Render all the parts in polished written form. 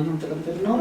ለማንኛውም ተቀምጠን ነው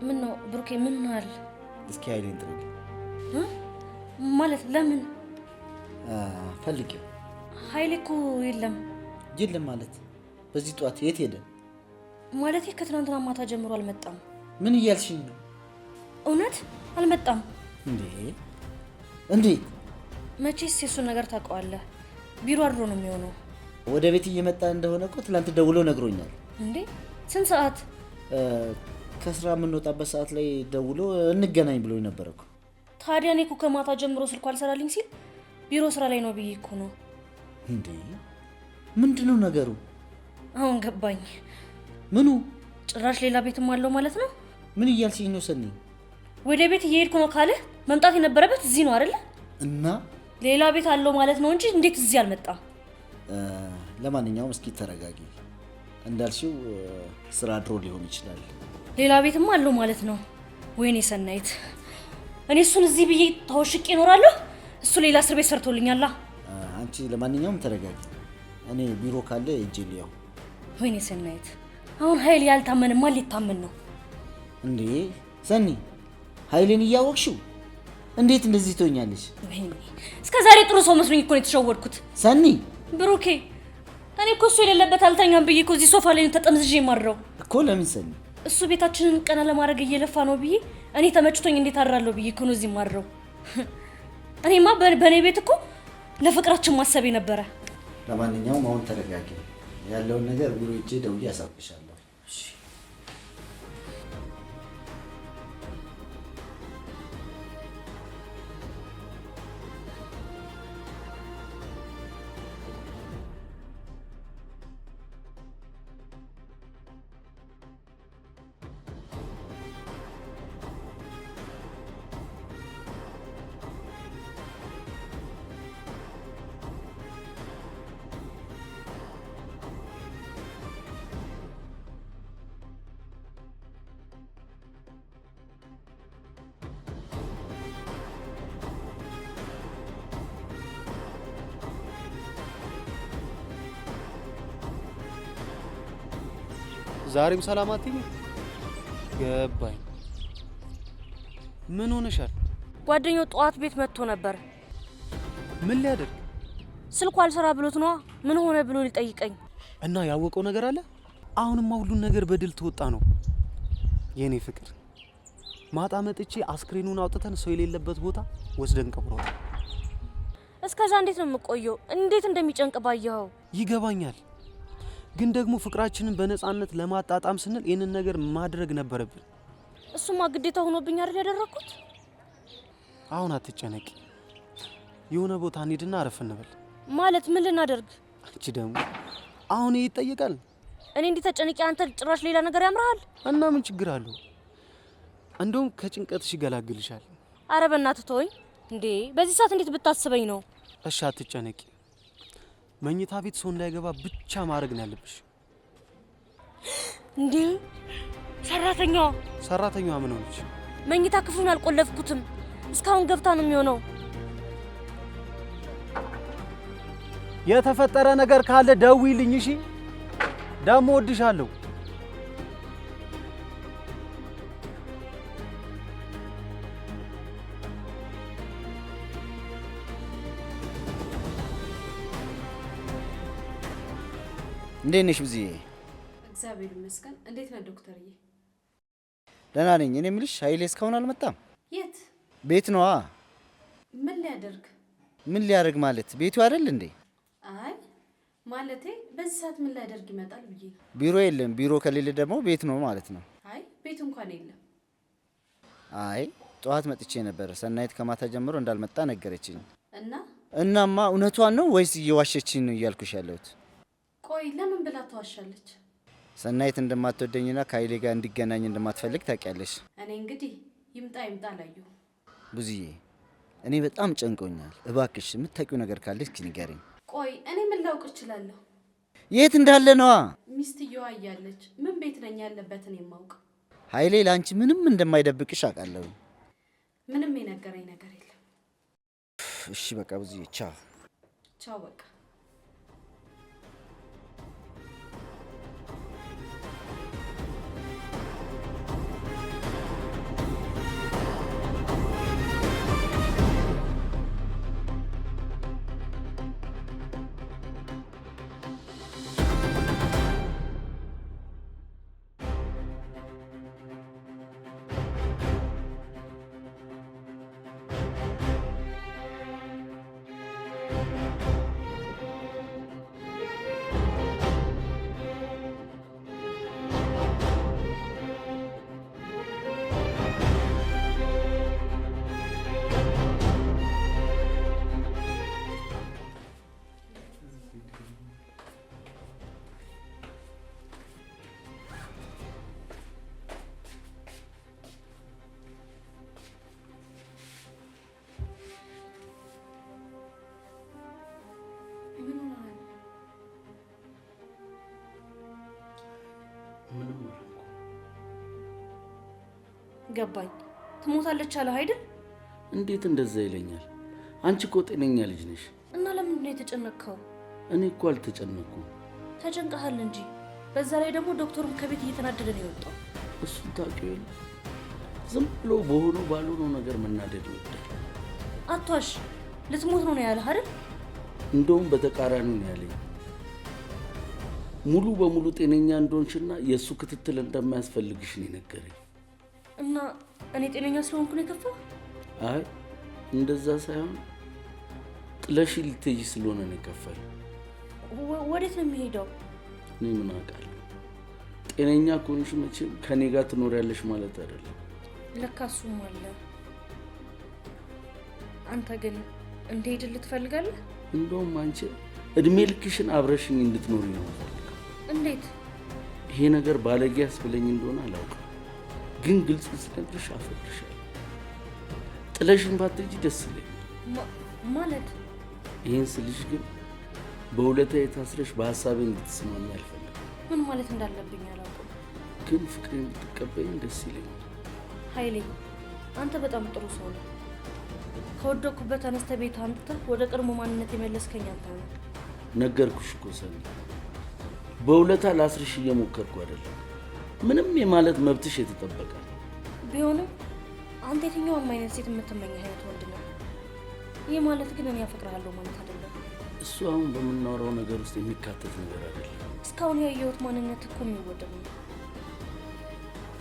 ምን ነው ብሩኬ ምን ሆናል? እስኪ ኃይሌን ጥሩልኝ። ማለት ለምን? ፈልጌው። ኃይሌ እኮ የለም ማለት በዚህ ጧት የት ሄደ? ማለት ከትናንትና ማታ ጀምሮ አልመጣም። ምን እያልሽኝ ነው? እውነት አልመጣም እንዴ? መቼስ የሱን ነገር ታውቀዋለህ። ቢሮ አድሮ ነው የሚሆነው። ወደ ቤት እየመጣ እንደሆነ እኮ ትናንት ደውሎ ነግሮኛል። እንዴ ስንት ሰዓት? ከስራ የምንወጣበት ሰዓት ላይ ደውሎ እንገናኝ ብሎኝ ነበር እኮ። ታዲያ እኔ እኮ ከማታ ጀምሮ ስልኩ አልሰራልኝ ሲል ቢሮ ስራ ላይ ነው ብዬ እኮ ነው። እንዴ ምንድነው ነገሩ? አሁን ገባኝ። ምኑ? ጭራሽ ሌላ ቤትም አለው ማለት ነው። ምን እያልሽኝ ነው ሰኒ? ወደ ቤት እየሄድኩ ነው ካለ መምጣት የነበረበት እዚህ ነው አይደለ? እና ሌላ ቤት አለው ማለት ነው እንጂ እንዴት እዚህ አልመጣም? ለማንኛውም እስኪ ተረጋጊ። እንዳልሽው ስራ ድሮ ሊሆን ይችላል። ሌላ ቤትም አለው ማለት ነው። ወይኔ ሰናይት፣ እኔ እሱን እዚህ ብዬ ታውሽቄ እኖራለሁ፣ እሱ ሌላ እስር ቤት ሰርቶልኛል። አንቺ ለማንኛውም ተረጋጊ። እኔ ቢሮ ካለ እጄ ሊያው። ወይኔ ሰናይት፣ አሁን ኃይል ያልታመነ ማን ሊታመን ነው እንዴ? ሰኒ ኃይልን እያወቅሽው እንዴት እንደዚህ ትሆኛለሽ? ወይኔ እስከዛሬ ጥሩ ሰው መስሎኝ እኮ ነው የተሸወድኩት። ሰኒ ብሩኬ፣ እኔ እኮ እሱ የሌለበት አልተኛም ብዬ እኮ እዚህ ሶፋ ላይ ተጠምዝዤ የማድረው እኮ። ለምን ሰኒ? እሱ ቤታችንን ቀና ለማድረግ እየለፋ ነው ብዬ እኔ ተመችቶኝ እንዴት አድራለሁ ብዬ እኮ ነው እዚህ የማድረው። እኔማ በእኔ ቤት እኮ ለፍቅራችን ማሰብ ነበረ። ለማንኛውም አሁን ተረጋጊ። ያለውን ነገር ቢሮ ሂጄ ደውዬ አሳውቅሻለሁ። ዛሬም ሰላም አትይኝ? ገባኝ። ምን ሆነሻል? ጓደኛው ጠዋት ቤት መጥቶ ነበር። ምን ሊያደርግ? ስልኩ አልሰራ ብሎት ነው። ምን ሆነ ብሎ ሊጠይቀኝ። እና ያወቀው ነገር አለ? አሁንማ ሁሉን ነገር በድል ተወጣ ነው የኔ ፍቅር። ማታ መጥቼ አስክሬኑን አውጥተን ሰው የሌለበት ቦታ ወስደን ቀብሯል። እስከዛ እንዴት ነው የምቆየው? እንዴት እንደሚጨንቅ ባየኸው። ይገባኛል፣ ግን ደግሞ ፍቅራችንን በነፃነት ለማጣጣም ስንል ይህንን ነገር ማድረግ ነበረብን። እሱማ ግዴታ ሆኖብኝ አይደል ያደረኩት። አሁን አትጨነቂ፣ የሆነ ቦታ እንሂድና አረፍ እንበል። ማለት ምን ልናደርግ? አንቺ ደግሞ አሁን ይሄ ይጠየቃል? እኔ እንዴት ተጨነቂ? አንተ ጭራሽ ሌላ ነገር ያምራል። እና ምን ችግር አለው? እንደውም ከጭንቀትሽ ይገላግልሻል። አረ በእናትህ ተወኝ እንዴ! በዚህ ሰዓት እንዴት ብታስበኝ ነው? እሺ አትጨነቂ። መኝታ ቤት ሰው እንዳይገባ ብቻ ማድረግ ነው ያለብሽ። እንዴ ሰራተኛዋ ምን ሆነች? መኝታ ክፍሉን አልቆለፍኩትም። እስካሁን ገብታ ነው የሚሆነው። የተፈጠረ ነገር ካለ ደውይልኝ እሺ? ደሞ ወድሻለሁ። እንዴት ነሽ ብዝዬ? እግዚአብሔር ይመስገን። እንዴት ነህ ዶክተርዬ? ደህና ነኝ። እኔ የምልሽ ኃይሌ እስካሁን አልመጣም? የት? ቤት ነዋ። ምን ሊያደርግ? ምን ሊያደርግ ማለት ቤቱ አይደል እንዴ? አይ ማለቴ በዚህ ሰዓት ምን ሊያደርግ ይመጣል ብዬ። ቢሮ የለም። ቢሮ ከሌለ ደግሞ ቤት ነው ማለት ነው። አይ ቤት እንኳን የለም። አይ ጠዋት መጥቼ ነበር። ሰናይት ከማታ ጀምሮ እንዳልመጣ ነገረችኝ። እናማ እውነቷን ነው ወይስ እየዋሸችኝ ነው እያልኩሽ ያለሁት? ቆይ ለምን ብላ ተዋሻለች? ሰናይት እንደማትወደኝና ከኃይሌ ጋር እንዲገናኝ እንደማትፈልግ ታውቂያለሽ። እኔ እንግዲህ ይምጣ አላየሁ። ብዙዬ እኔ በጣም ጨንቆኛል። እባክሽ የምታውቂው ነገር ካለሽ ንገሪኝ። ቆይ እኔ ምን ላውቅ እችላለሁ? የት እንዳለ ነዋ። ሚስትየዋ እያለች ምን ቤት ነኝ ያለበትን የማውቅ? ኃይሌ ለአንቺ ምንም እንደማይደብቅሽ አውቃለሁ። ምንም የነገረኝ ነገር የለም። እሺ በቃ ብዙዬ ቻው። ቻው በቃ። ገባኝ። ትሞታለች አለ አይደል? እንዴት እንደዛ ይለኛል? አንቺ እኮ ጤነኛ ልጅ ነሽ። እና ለምንድን ነው የተጨነቅከው? እኔ እኮ አልተጨነኩም። ተጨንቀሃል እንጂ። በዛ ላይ ደግሞ ዶክተሩም ከቤት እየተናደደ ነው የወጣው። እሱን ታውቂው የለ? ዝም ብሎ በሆነው ባልሆነው ነገር መናደድ ይወዳል። አቷሽ ልትሞት ነው ያለህ አይደል? እንደውም በተቃራኒው ነው ያለኝ። ሙሉ በሙሉ ጤነኛ እንደሆንሽና የእሱ ክትትል እንደማያስፈልግሽ ነው የነገረኝ። እና እኔ ጤነኛ ስለሆንኩ ነው የከፋው? አይ እንደዛ ሳይሆን ጥለሽ ልትሄጂ ስለሆነ ነው የከፋኝ። ወዴት ነው የሚሄደው? እኔ ምን አውቃለሁ። ጤነኛ ከሆንሽ መቼም ከኔ ጋር ትኖሪያለሽ ማለት አይደለም። ለካ እሱም አለ። አንተ ግን እንድሄድልህ ትፈልጋለህ? እንደውም አንቺ እድሜ ልክሽን አብረሽኝ እንድትኖሪ ነው የምፈልገው። እንዴት? ይሄ ነገር ባለጌ ያስብለኝ እንደሆነ አላውቅም፣ ግን ግልጽ ስነግርሽ አፈቅርሻለሁ። ጥለሽን ባትሄጂ ደስ ይለኛል። ማለት? ይህን ስልሽ ግን በውለታዬ ታስረሽ በሀሳቤ እንድትስማሚ አልፈልግም። ምን ማለት እንዳለብኝ አላውቅም፣ ግን ፍቅሬን ብትቀበይኝ ደስ ይለኛል። ኃይሌ አንተ በጣም ጥሩ ሰው ነው። ከወደኩበት አነስተ ቤት አምጥተህ ወደ ቀድሞ ማንነት የመለስከኝ አንተ ነው። ነገርኩሽ እኮ ሰኒ፣ በውለታ ላስርሽ እየሞከርኩ አይደለም። ምንም የማለት መብትሽ የተጠበቀ ቢሆንም አንተ የትኛውም አይነት ሴት የምትመኝ አይነት ወንድ ነው። ይህ ማለት ግን እኔ አፈቅርሃለሁ ማለት አይደለም። እሱ አሁን በምናወራው ነገር ውስጥ የሚካተት ነገር አይደለም። እስካሁን ያየሁት ማንነት እኮ የሚወደድ ነው።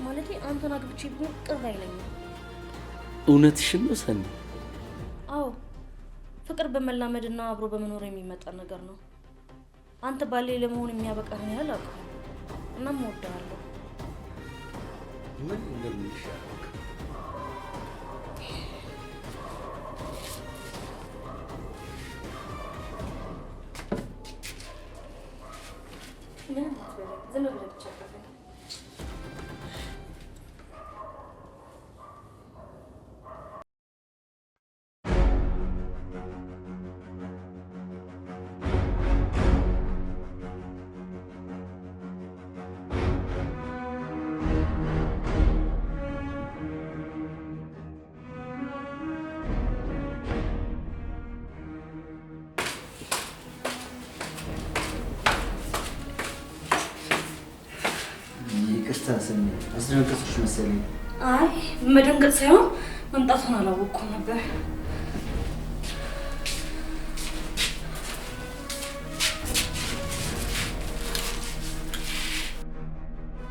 ማለቴ አንተን አግብቼ ቢሆን ቅር አይለኝም። እውነትሽን ነው ሰኒ? አዎ፣ ፍቅር በመላመድና አብሮ በመኖር የሚመጣ ነገር ነው። አንተ ባሌ ለመሆን የሚያበቃህን ያህል አውቃለሁ። እናም እወድሃለሁ። ምን እንደምንሻል ምን አትበለኝ፣ ዝም ብለህ ብቻ ቀፈኝ። አስደነገጥኩሽ መሰለኝ። አይ መደንገጥ ሳይሆን መምጣቱን አላወቅኩም ነበር።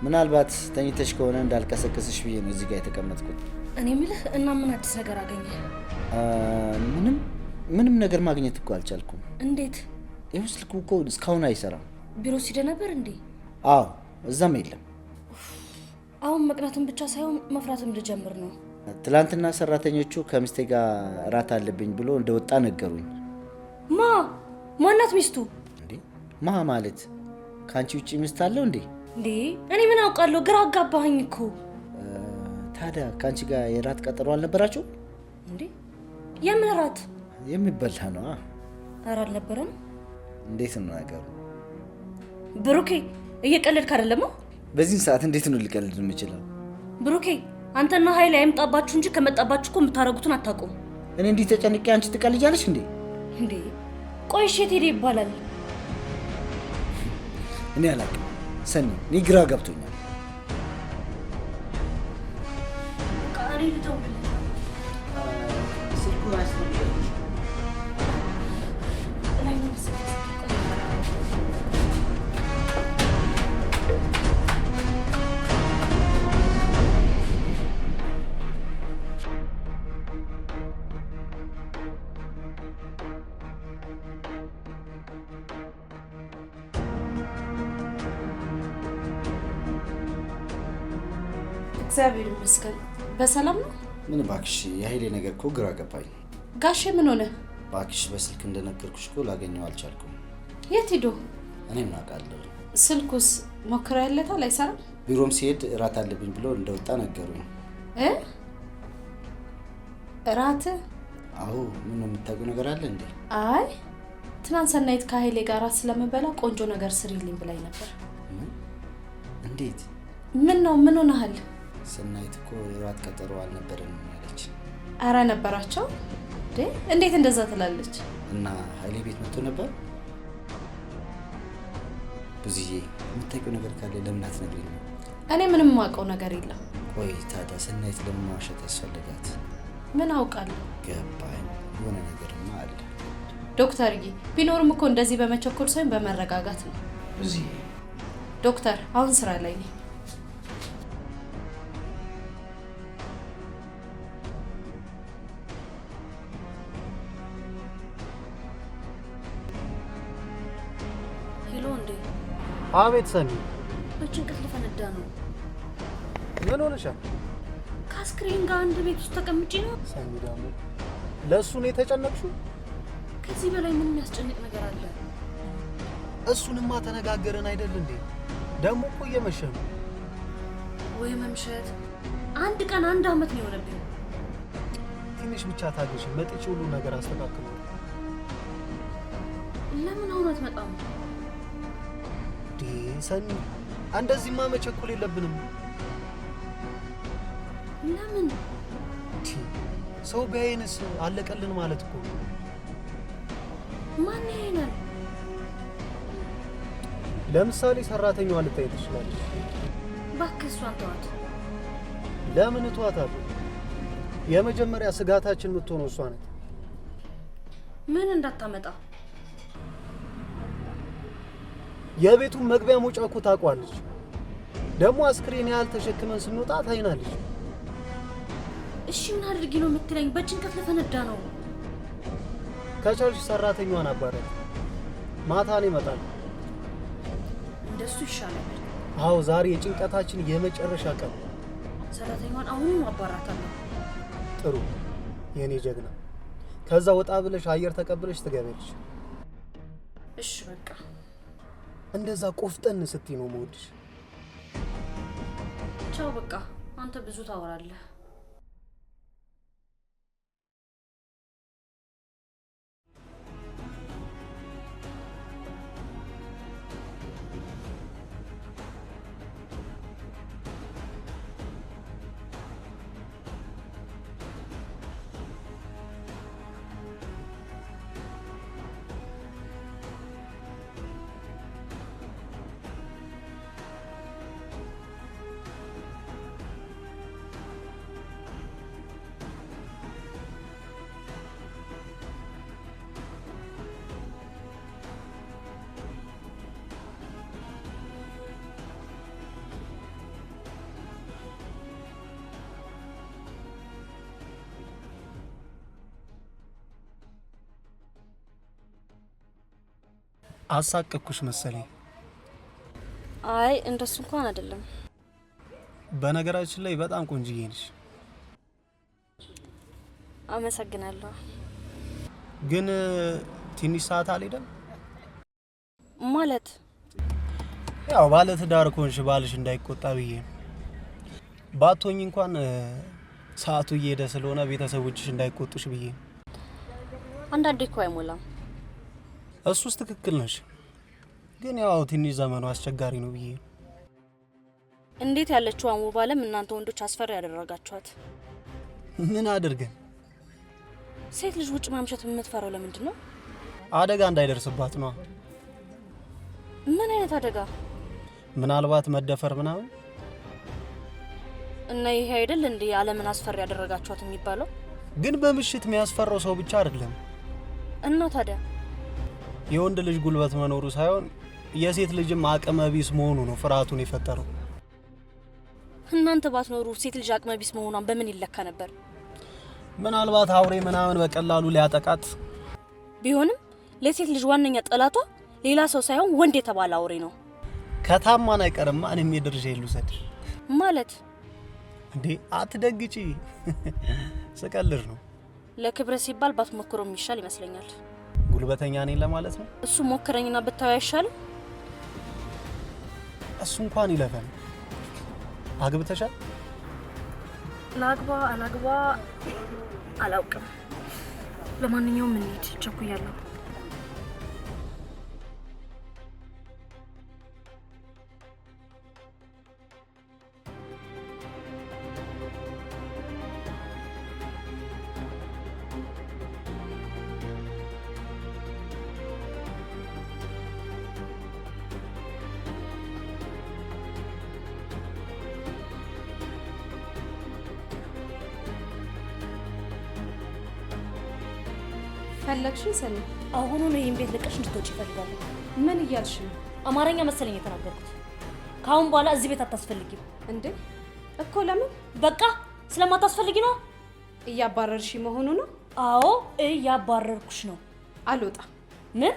ምናልባት ተኝተሽ ከሆነ እንዳልቀሰቅስሽ ብዬ ነው እዚህ ጋር የተቀመጥኩት። እኔ የምልህ እና ምን አዲስ ነገር አገኘ? ምንም ነገር ማግኘት እኮ አልቻልኩም። እንዴት? ይኸው ስልኩ እኮ እስካሁን አይሰራም። ቢሮ ሲደ ነበር እንዴ? አዎ፣ እዛም የለም። አሁን መቅናትን ብቻ ሳይሆን መፍራትም ልጀምር ነው። ትላንትና ሰራተኞቹ ከምስቴ ጋር እራት አለብኝ ብሎ እንደወጣ ነገሩኝ። ማናት ሚስቱ? እንዴ ማ ማለት ከአንቺ ውጭ ሚስት አለው እንዴ? እንዴ እኔ ምን አውቃለሁ? ግራ አጋባኸኝ እኮ። ታዲያ ከአንቺ ጋር የራት ቀጠሮ አልነበራችሁ እንዴ? የምን ራት? የሚበላ ነው። ኧረ አልነበረም። እንዴት ነው ነገሩ? ብሩኬ እየቀለድክ አይደለም? በዚህን ሰዓት እንዴት ነው ልቀልድ የምችለው? ብሩኬ አንተና ኃይል አይምጣባችሁ እንጂ ከመጣባችሁ እኮ የምታረጉትን አታውቁም። እኔ እንዲህ ተጨንቄ አንቺ ትቀልጃለሽ እንዴ? እንዴ ቆይ እሺ፣ የት ሄደ ይባላል? እኔ አላውቅም ሰኒ፣ እኔ ግራ ገብቶኛል። እግዚአብሔር ይመስገን። በሰላም ነው? ምን እባክሽ፣ የኃይሌ ነገር እኮ ግራ ገባኝ። ጋሼ ምን ሆነ? እባክሽ በስልክ እንደነገርኩሽ እኮ ላገኘው አልቻልኩም። የት ሄዶ? እኔ ምን አውቃለሁ። ስልኩስ ሞክረህለታል? አይሰራም? ቢሮም ሲሄድ እራት አለብኝ ብሎ እንደወጣ ነገሩኝ። እራት? አዎ። ምን ነው የምታውቂው ነገር አለ እንዴ? አይ ትናንት ሰናይት ከኃይሌ ጋር እራት ስለምበላ ቆንጆ ነገር ስሪልኝ ብላኝ ነበር። እንዴት? ምን ነው? ምን ሆነሃል? ሰናይት እኮ እራት ቀጠሮ አልነበረንም ያለች። አረ ነበራቸው። እንዴት እንደዛ ትላለች? እና ኃይሌ ቤት መጥቶ ነበር። ብዙዬ የምታውቂው ነገር ካለ ለምን አትነግሪኝም? እኔ ምንም የማውቀው ነገር የለም። ቆይ ታዲያ ሰናይት ለምን ማዋሸት ያስፈልጋት? ምን አውቃለሁ። ገባኝ። የሆነ ነገርማ አለ። ዶክተርዬ ቢኖርም እኮ እንደዚህ በመቸኮል ሳይሆን በመረጋጋት ነው። ብዙዬ ዶክተር አሁን ስራ ላይ ነኝ። አቤት ሰኒ። በጭንቀት ልፈነዳ ነው። ምን ሆነሻል? ከአስክሬን ጋር አንድ ቤት ውስጥ ተቀምጬ ነው። ሰኒ ደግሞ ለእሱ ነው የተጨነቅሽው? ከዚህ በላይ ምን የሚያስጨንቅ ነገር አለ? እሱንማ ተነጋገረን አይደል እንዴ? ደግሞ እኮ እየመሸ ነው። ወይ መምሸት! አንድ ቀን አንድ አመት ነው የሆነብኝ። ትንሽ ብቻ ታገሽ፣ መጥቼ ሁሉ ነገር አስተካክላለሁ። ለምን አሁን አትመጣም? ሰኒ እንደዚህማ መቸኮል የለብንም። ለምን? ሰው ቢያይንስ አለቀልን ማለት እኮ። ማን ያይናል? ለምሳሌ ሰራተኛዋ ልታይ ትችላለች። እባክህ እሷን ተዋት። ለምን እተዋታለሁ? የመጀመሪያ ስጋታችን የምትሆነው እሷ ናት። ምን እንዳታመጣ። የቤቱን መግቢያ መውጫ እኮ ታውቋለች። ደግሞ አስክሬን ያህል ተሸክመን ስንወጣ ታይናለች። እሺ ምን አድርጊ ነው የምትለኝ? በጭንቀት ለፈነዳ ነው። ከቻልሽ ሰራተኛዋን አባራት። ማታ ነው ይመጣል። እንደሱ ይሻላል። አዎ ዛሬ የጭንቀታችን የመጨረሻ ቀን። ሰራተኛዋን አሁን አባራታለሁ። ጥሩ የኔ ጀግና። ከዛ ወጣ ብለሽ አየር ተቀብለሽ ትገቢያለሽ። እሺ በቃ እንደዛ ቆፍጠን ስትይ ነው የምወድሽ። ቻው በቃ አንተ ብዙ ታወራለህ። አሳቀኩሽ መሰለኝ። አይ እንደሱ እንኳን አይደለም። በነገራችን ላይ በጣም ቆንጅዬ ነሽ። አመሰግናለሁ። ግን ትንሽ ሰዓት አልሄደም ማለት? ያው ባለ ትዳር ኮንሽ ባልሽ እንዳይቆጣ ብዬ ባቶኝ እንኳን ሰዓቱ እየሄደ ስለሆነ ቤተሰቦችሽ እንዳይቆጡሽ ብዬ። አንዳንዴ እኮ አይሞላም። እሱስ ትክክል ነሽ። ግን ያው ትንሽ ዘመኑ አስቸጋሪ ነው ብዬ። እንዴት ያለችው ውብ ዓለም እናንተ ወንዶች አስፈሪ ያደረጋችኋት? ምን አድርገን? ሴት ልጅ ውጭ ማምሸት የምትፈራው ለምንድን ነው? አደጋ እንዳይደርስባት ነው። ምን አይነት አደጋ? ምናልባት መደፈር ምናምን። እና ይሄ አይደል እንዴ ዓለምን አስፈሪ ያደረጋችኋት የሚባለው? ግን በምሽት የሚያስፈራው ሰው ብቻ አይደለም። እና ታዲያ የወንድ ልጅ ጉልበት መኖሩ ሳይሆን የሴት ልጅም አቅመ ቢስ መሆኑ ነው ፍርሃቱን የፈጠረው። እናንተ ባትኖሩ ሴት ልጅ አቅመ ቢስ መሆኗን በምን ይለካ ነበር? ምናልባት አውሬ ምናምን በቀላሉ ሊያጠቃት ቢሆንም ለሴት ልጅ ዋነኛ ጠላቷ ሌላ ሰው ሳይሆን ወንድ የተባለ አውሬ ነው። ከታማን አይቀርም ማንም የድርሻ ይሉሰድ ማለት እንዴ? አትደግጪ። ስቀልር ነው። ለክብረ ሲባል ባትሞክረው የሚሻል ይመስለኛል። ጉልበተኛ ነኝ ለማለት ነው። እሱ ሞክረኝና ብታዩ አይሻልም? እሱ እንኳን ይለፈን። አግብተሻል? ላግባ አላግባ አላውቅም። ለማንኛውም እንሂድ፣ ቸኩያለሁ። ፈለግሽኝ ሰኒ? አሁኑን ይሄን ቤት ለቀሽ እንድትወጪ እፈልጋለሁ። ምን እያልሽ ነው? አማርኛ መሰለኝ የተናገርኩት። ካሁን በኋላ እዚህ ቤት አታስፈልጊም። እንዴ እኮ ለምን? በቃ ስለማታስፈልጊ ነው። እያባረርሽ መሆኑ ነው? አዎ እያባረርኩሽ ነው። አልወጣም። ምን?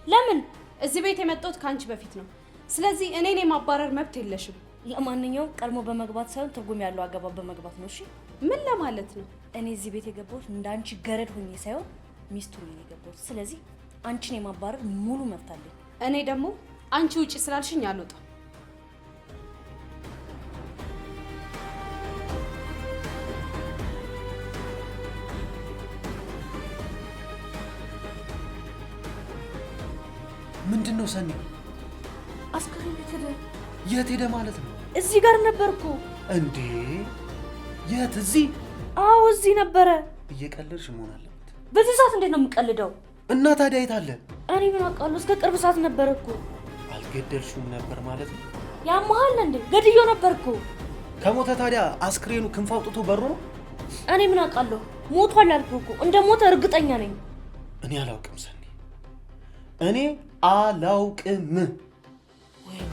ለምን? እዚህ ቤት የመጣሁት ካንቺ በፊት ነው። ስለዚህ እኔን የማባረር መብት የለሽም። ለማንኛውም ቀድሞ በመግባት ሳይሆን ትርጉም ያለው አገባብ በመግባት ነው። እሺ? ምን ለማለት ነው? እኔ እዚህ ቤት የገባሁት እንዳንቺ ገረድ ሆኜ ሳይሆን ሚስቱ ነኝ የገባሁት። ስለዚህ አንቺን የማባረር ሙሉ መብት አለኝ። እኔ ደግሞ አንቺ ውጪ ስላልሽኝ አልወጣም። ምንድነው ሰኒ? አስከሬን ቤት ሄደ። የት ሄደ ማለት ነው? እዚህ ጋር ነበርኩ። እንዴ የት? እዚህ? አዎ እዚህ ነበረ። እየቀለድሽ መሆን አለበት። በዚህ ሰዓት እንዴት ነው የምቀልደው? እና ታዲያ የት አለ? እኔ ምን አውቃለሁ? እስከ ቅርብ ሰዓት ነበርኩ። አልገደልሽውም ነበር ማለት ነው? ያመሃል እንዴ? ገድዮ ነበርኩ። ከሞተ ታዲያ አስክሬኑ ክንፍ አውጥቶ በሩ ነው? እኔ ምን አውቃለሁ? ሞቷል አልኩህ እኮ። እንደ ሞተ እርግጠኛ ነኝ። እኔ አላውቅም ሰኒ፣ እኔ አላውቅም። ወይኔ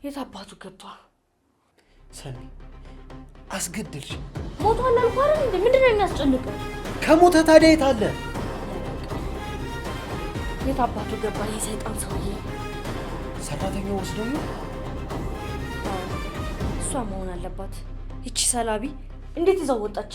የት አባቱ ገብቷል? ሰኒ አስገድልሽ። ሞቷል አልኩህ አይደል እንዴ? ምንድነው የሚያስጨንቀው? ከሞተ ታዲያ የት አለ? የት አባቱ ገባ? የሰይጣን ሰውዬ። ሰራተኛው ወስደው ነው? እሷ መሆን አለባት። ይቺ ሰላቢ እንዴት ይዘው ወጣች?